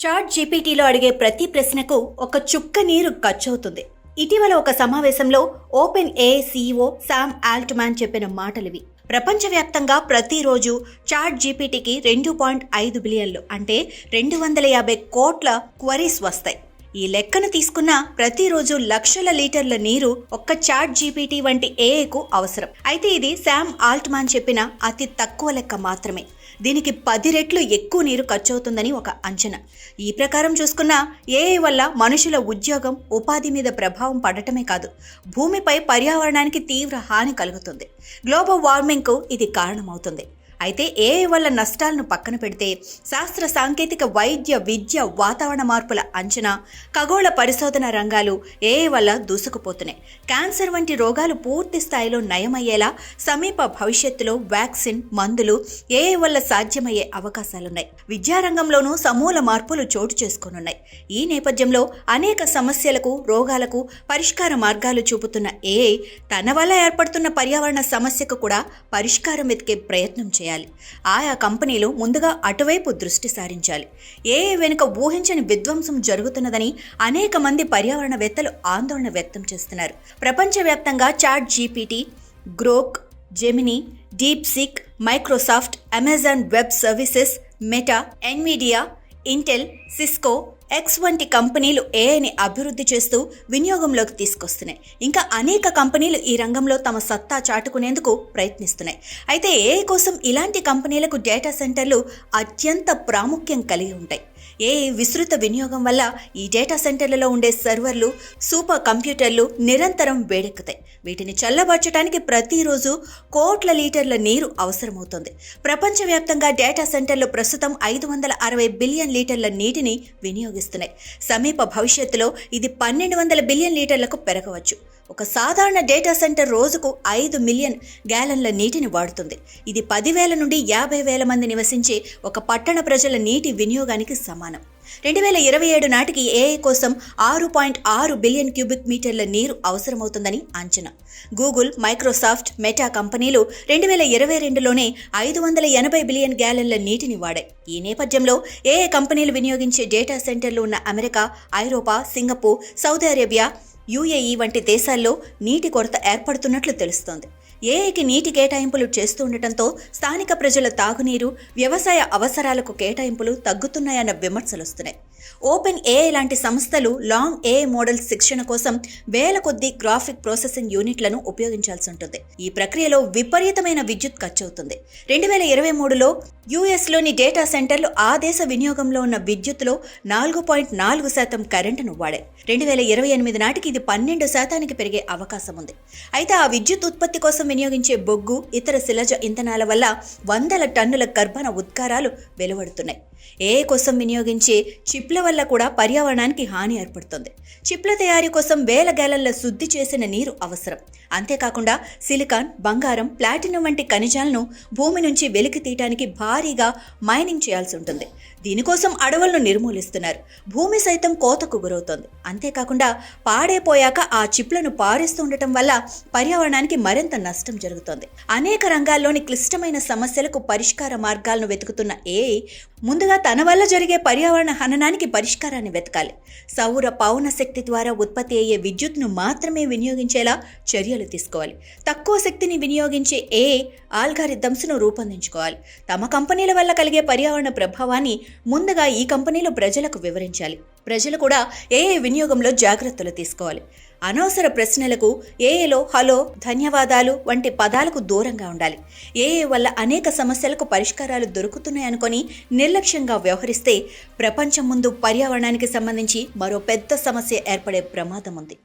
Chat జీపీటీలో అడిగే ప్రతి ప్రశ్నకు ఒక చుక్క నీరు ఖర్చవుతుంది. ఇటీవల ఒక సమావేశంలో ఓపెన్ ఏ సీఈఓ శామ్ ఆల్ట్మాన్ చెప్పిన మాటలివి. ప్రపంచవ్యాప్తంగా ప్రతిరోజు చాట్ జీపీటీకి 2.5 బిలియన్లు అంటే 250 కోట్ల క్వరీస్ వస్తాయి. ఈ లెక్కను తీసుకున్న ప్రతిరోజు లక్షల లీటర్ల నీరు ఒక్క చాట్ జీపీటీ వంటి ఏఐకు అవసరం. అయితే ఇది శామ్ ఆల్ట్మాన్ చెప్పిన అతి తక్కువ లెక్క మాత్రమే. దీనికి 10 రెట్లు ఎక్కువ నీరు ఖర్చవుతుందని ఒక అంచనా. ఈ ప్రకారం చూసుకున్న ఏఐ వల్ల మనుషుల ఉద్యోగం, ఉపాధి మీద ప్రభావం పడటమే కాదు, భూమిపై పర్యావరణానికి తీవ్ర హాని కలుగుతుంది. గ్లోబల్ వార్మింగ్కు ఇది కారణమవుతుంది. అయితే ఏఐ వల్ల నష్టాలను పక్కన పెడితే శాస్త్ర సాంకేతిక, వైద్య, విద్య, వాతావరణ మార్పుల అంచనా, ఖగోళ పరిశోధన రంగాలు ఏఐ వల్ల దూసుకుపోతున్నాయి. క్యాన్సర్ వంటి రోగాలు పూర్తి స్థాయిలో నయమయ్యేలా సమీప భవిష్యత్తులో వ్యాక్సిన్, మందులు ఏఐ వల్ల సాధ్యమయ్యే అవకాశాలున్నాయి. విద్యారంగంలోనూ సమూల మార్పులు చోటు చేసుకోనున్నాయి. ఈ నేపథ్యంలో అనేక సమస్యలకు, రోగాలకు పరిష్కార మార్గాలు చూపుతున్న ఏఐ తన వల్ల ఏర్పడుతున్న పర్యావరణ సమస్యకు కూడా పరిష్కారం వెతికే ప్రయత్నం చేయాలి. ఆయా కంపెనీలు ముందుగా అటువైపు దృష్టి సారించాలి. ఏఐ వెనుక ఊహించని విధ్వంసం జరుగుతున్నదని అనేక మంది పర్యావరణవేత్తలు ఆందోళన వ్యక్తం చేస్తున్నారు. ప్రపంచవ్యాప్తంగా ChatGPT, Grok, Gemini, DeepSeek, Microsoft, Amazon Web Services, Meta, Nvidia, Intel, Cisco, X వంటి కంపెనీలు ఏఐని అభివృద్ధి చేస్తూ వినియోగంలోకి తీసుకొస్తున్నాయి. ఇంకా అనేక కంపెనీలు ఈ రంగంలో తమ సత్తా చాటుకునేందుకు ప్రయత్నిస్తున్నాయి. అయితే ఏఐ కోసం ఇలాంటి కంపెనీలకు డేటా సెంటర్లు అత్యంత ప్రాముఖ్యం కలిగి ఉంటాయి. ఏఐ విస్తృత వినియోగం వల్ల ఈ డేటా సెంటర్లలో ఉండే సర్వర్లు, సూపర్ కంప్యూటర్లు నిరంతరం వేడెక్కుతాయి. వీటిని చల్లబరచడానికి ప్రతిరోజు కోట్ల లీటర్ల నీరు అవసరమవుతుంది. ప్రపంచవ్యాప్తంగా డేటా సెంటర్లు ప్రస్తుతం 560 బిలియన్ లీటర్ల నీటిని వినియోగిస్తున్నాయి. సమీప భవిష్యత్తులో ఇది 1200 బిలియన్ లీటర్లకు పెరగవచ్చు. ఒక సాధారణ డేటా సెంటర్ రోజుకు 5 మిలియన్ గ్యాలన్ల నీటిని వాడుతుంది. ఇది 10,000 నుండి 50,000 మంది నివసించే ఒక పట్టణ ప్రజల నీటి వినియోగానికి సమానం. 2027 నాటికి ఏఐ కోసం 6.6 బిలియన్ క్యూబిక్ మీటర్ల నీరు అవసరమవుతుందని అంచనా. గూగుల్, మైక్రోసాఫ్ట్, మెటా కంపెనీలు 2022లోనే 580 బిలియన్ గ్యాలన్ల నీటిని వాడాయి. ఈ నేపథ్యంలో ఏఐ కంపెనీలు వినియోగించే డేటా సెంటర్లు ఉన్న అమెరికా, ఐరోపా, సింగపూర్, సౌదీ అరేబియా, యుఏఈ వంటి దేశాల్లో నీటి కొరత ఏర్పడుతున్నట్లు తెలుస్తోంది. ఏఐకి నీటి కేటాయింపులు చేస్తూ ఉండటంతో స్థానిక ప్రజల తాగునీరు, వ్యవసాయ అవసరాలకు కేటాయింపులు తగ్గుతున్నాయన్న విమర్శలు వస్తున్నాయి. ఓపెన్ ఏఐ లాంటి సంస్థలు లాంగ్ ఏఐ మోడల్ శిక్షణ కోసం వేల కొద్దీ గ్రాఫిక్ ప్రాసెసింగ్ యూనిట్లను ఉపయోగించాల్సి ఉంటుంది. ఈ ప్రక్రియలో విపరీతమైన విద్యుత్ ఖర్చవుతుంది. 2023లో యుఎస్లోని డేటా సెంటర్లు ఆ దేశ వినియోగంలో ఉన్న విద్యుత్తులో 4.4% కరెంటును వాడాయి. 2028 నాటికి ఇది 12% పెరిగే అవకాశం ఉంది. అయితే ఆ విద్యుత్ ఉత్పత్తి కోసం వినియోగించే బొగ్గు, ఇతర శిలజ ఇంధనాల వల్ల 100 టన్నుల కర్బన ఉద్గారాలు వెలువడుతున్నాయి. ఏఐ కోసం వినియోగించే చిప్ల వల్ల కూడా పర్యావరణానికి హాని ఏర్పడుతుంది. చిప్ల తయారీ కోసం వేల గ్యాలన్ల శుద్ధి చేసిన నీరు అవసరం. అంతేకాకుండా సిలికాన్, బంగారం, ప్లాటినం వంటి ఖనిజాలను భూమి నుంచి వెలికి తీయడానికి భారీగా మైనింగ్ చేయాల్సి ఉంటుంది. దీనికోసం అడవులను నిర్మూలిస్తున్నారు. భూమి సైతం కోతకు గురవుతోంది. అంతేకాకుండా పాడైపోయాక ఆ చిప్లను పారేస్తూ ఉండటం వల్ల పర్యావరణానికి మరింత నష్టం జరుగుతోంది. అనేక రంగాల్లోని క్లిష్టమైన సమస్యలకు పరిష్కార మార్గాలను వెతుకుతున్న ఏఐ ముందుగా తన వల్ల జరిగే పర్యావరణ హననానికి పరిష్కారాన్ని వెతకాలి. సౌర, పవన శక్తి ద్వారా ఉత్పత్తి అయ్యే విద్యుత్ను మాత్రమే వినియోగించేలా చర్యలు తీసుకోవాలి. తక్కువ శక్తిని వినియోగించే ఏఐ ఆల్గారిథమ్స్ను రూపొందించుకోవాలి. తమ కంపెనీల వల్ల కలిగే పర్యావరణ ప్రభావాన్ని ముందుగా ఈ కంపెనీలు ప్రజలకు వివరించాలి. ప్రజలు కూడా ఏఐ వినియోగంలో జాగ్రత్తలు తీసుకోవాలి. అనవసర ప్రశ్నలకు ఏఐలో హలో, ధన్యవాదాలు వంటి పదాలకు దూరంగా ఉండాలి. ఏఐ వల్ల అనేక సమస్యలకు పరిష్కారాలు దొరుకుతున్నాయనుకొని నిర్లక్ష్యంగా వ్యవహరిస్తే ప్రపంచం ముందు పర్యావరణానికి సంబంధించి మరో పెద్ద సమస్య ఏర్పడే ప్రమాదం ఉంది.